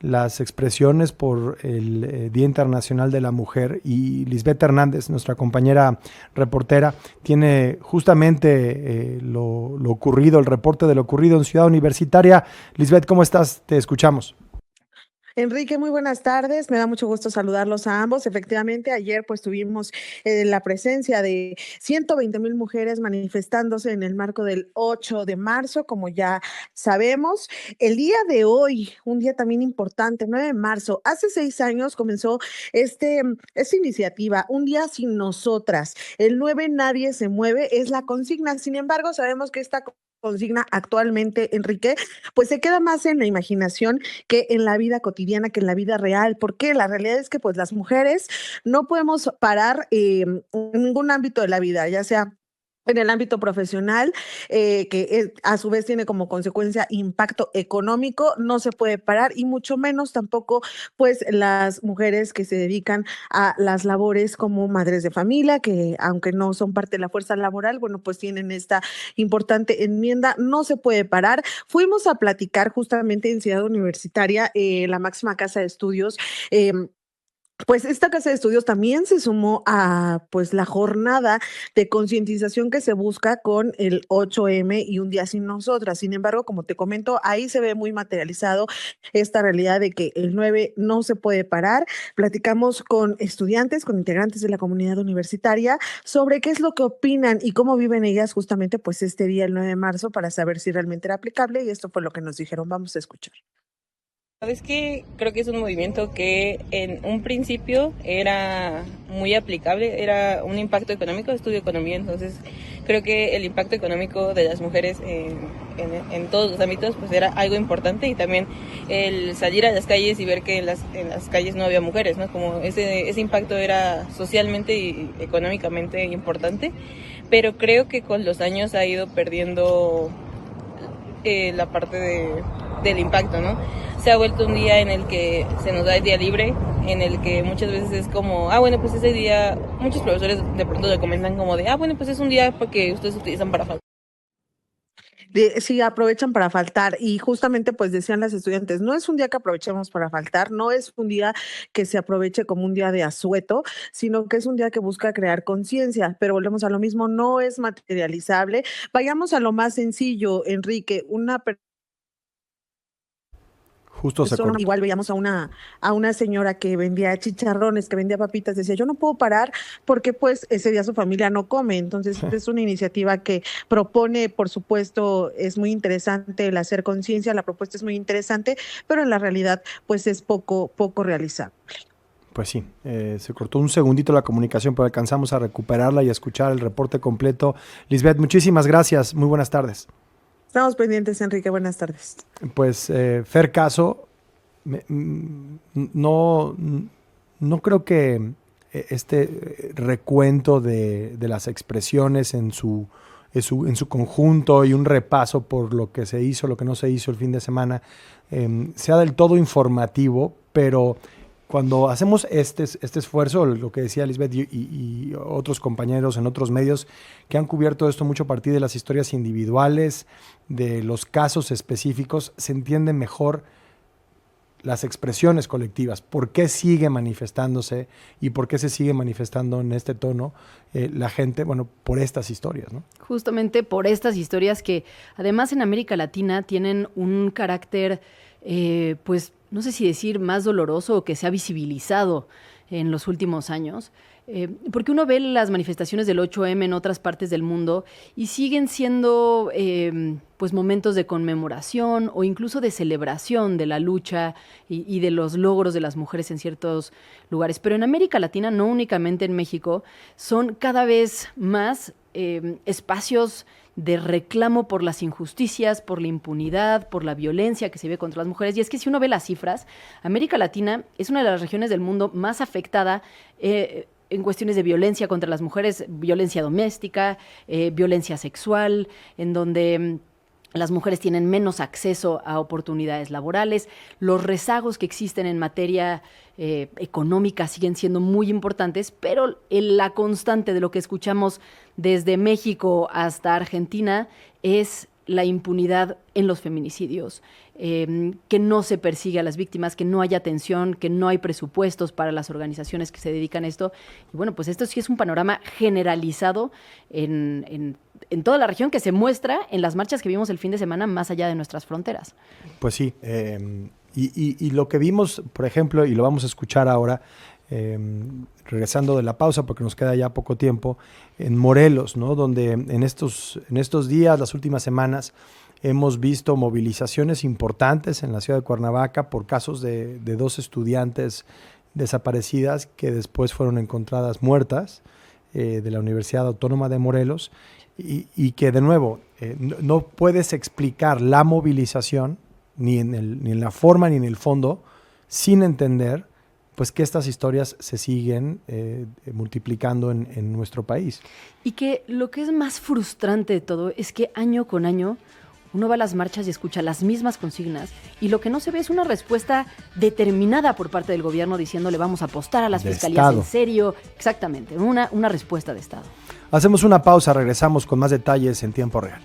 las expresiones por el Día Internacional de la Mujer, y Lisbeth Hernández, nuestra compañera reportera, tiene justamente lo ocurrido, el reporte de lo ocurrido en Ciudad Universitaria. Lisbeth, ¿cómo estás? Te escuchamos. Enrique, muy buenas tardes. Me da mucho gusto saludarlos a ambos. Efectivamente, ayer pues tuvimos la presencia de 120,000 mujeres manifestándose en el marco del 8 de marzo, como ya sabemos. El día de hoy, un día también importante, 9 de marzo, hace 6 años comenzó esta iniciativa, Un Día Sin Nosotras. El 9 Nadie se mueve es la consigna. Sin embargo, sabemos que esta consigna actualmente, Enrique, pues se queda más en la imaginación que en la vida cotidiana, que en la vida real, porque la realidad es que pues las mujeres no podemos parar en ningún ámbito de la vida, ya sea en el ámbito profesional, a su vez tiene como consecuencia impacto económico, no se puede parar y mucho menos tampoco pues las mujeres que se dedican a las labores como madres de familia, que aunque no son parte de la fuerza laboral, bueno, pues tienen esta importante enmienda, no se puede parar. Fuimos a platicar justamente en Ciudad Universitaria, la máxima casa de estudios. Pues esta casa de estudios también se sumó a pues la jornada de concientización que se busca con el 8M y Un Día Sin Nosotras. Sin embargo, como te comento, ahí se ve muy materializado esta realidad de que el 9 no se puede parar. Platicamos con estudiantes, con integrantes de la comunidad universitaria sobre qué es lo que opinan y cómo viven ellas justamente pues este día, el 9 de marzo, para saber si realmente era aplicable, y esto fue lo que nos dijeron. Vamos a escuchar. Es que creo que es un movimiento que en un principio era muy aplicable, era un impacto económico, estudio economía, entonces creo que el impacto económico de las mujeres en todos los ámbitos pues era algo importante, y también el salir a las calles y ver que en las calles no había mujeres, ¿no? Como ese impacto era socialmente y económicamente importante, pero creo que con los años ha ido perdiendo la parte del impacto, ¿no? Se ha vuelto un día en el que se nos da el día libre, en el que muchas veces es como, bueno, pues ese día, muchos profesores de pronto le comentan como de, bueno, pues es un día porque ustedes utilizan para faltar. Sí, aprovechan para faltar, y justamente pues decían las estudiantes, no es un día que aprovechemos para faltar, no es un día que se aproveche como un día de asueto, sino que es un día que busca crear conciencia, pero volvemos a lo mismo, no es materializable. Vayamos a lo más sencillo, Enrique, una Justo se persona, cortó. igual veíamos a una señora que vendía chicharrones, que vendía papitas, decía, yo no puedo parar porque pues ese día su familia no come. Entonces es una iniciativa que propone, por supuesto, es muy interesante el hacer conciencia, la propuesta es muy interesante, pero en la realidad pues es poco realizable. Pues sí, se cortó un segundito la comunicación, pero alcanzamos a recuperarla y a escuchar el reporte completo. Lisbeth, muchísimas gracias. Muy buenas tardes. Estamos pendientes, Enrique, buenas tardes. Pues Fer Caso, no, no creo que este recuento de las expresiones en su conjunto y un repaso por lo que se hizo, lo que no se hizo el fin de semana, sea del todo informativo, pero cuando hacemos este esfuerzo, lo que decía Lisbeth y otros compañeros en otros medios que han cubierto esto mucho a partir de las historias individuales, de los casos específicos, se entiende mejor las expresiones colectivas, por qué sigue manifestándose y por qué se sigue manifestando en este tono la gente, bueno, por estas historias, ¿no? Justamente por estas historias que además en América Latina tienen un carácter, pues no sé si decir más doloroso o que se ha visibilizado en los últimos años. Porque uno ve las manifestaciones del 8M en otras partes del mundo y siguen siendo pues momentos de conmemoración o incluso de celebración de la lucha y de los logros de las mujeres en ciertos lugares. Pero en América Latina, no únicamente en México, son cada vez más espacios de reclamo por las injusticias, por la impunidad, por la violencia que se ve contra las mujeres. Y es que si uno ve las cifras, América Latina es una de las regiones del mundo más afectada en cuestiones de violencia contra las mujeres, violencia doméstica, violencia sexual, en donde las mujeres tienen menos acceso a oportunidades laborales, los rezagos que existen en materia económica siguen siendo muy importantes, pero la constante de lo que escuchamos desde México hasta Argentina es la impunidad en los feminicidios, que no se persigue a las víctimas, que no hay atención, que no hay presupuestos para las organizaciones que se dedican a esto. Y bueno, pues esto sí es un panorama generalizado en toda la región, que se muestra en las marchas que vimos el fin de semana más allá de nuestras fronteras. Pues sí, y lo que vimos, por ejemplo, y lo vamos a escuchar ahora, regresando de la pausa porque nos queda ya poco tiempo, en Morelos, ¿no? Donde en estos días, las últimas semanas, hemos visto movilizaciones importantes en la ciudad de Cuernavaca por casos de 2 estudiantes desaparecidas que después fueron encontradas muertas, de la Universidad Autónoma de Morelos, y que de nuevo no puedes explicar la movilización ni en la forma ni en el fondo sin entender pues que estas historias se siguen multiplicando en nuestro país. Y que lo que es más frustrante de todo es que año con año uno va a las marchas y escucha las mismas consignas y lo que no se ve es una respuesta determinada por parte del gobierno diciéndole vamos a apostar a las fiscalías Estado. En serio. Exactamente, una respuesta de Estado. Hacemos una pausa, regresamos con más detalles en tiempo real.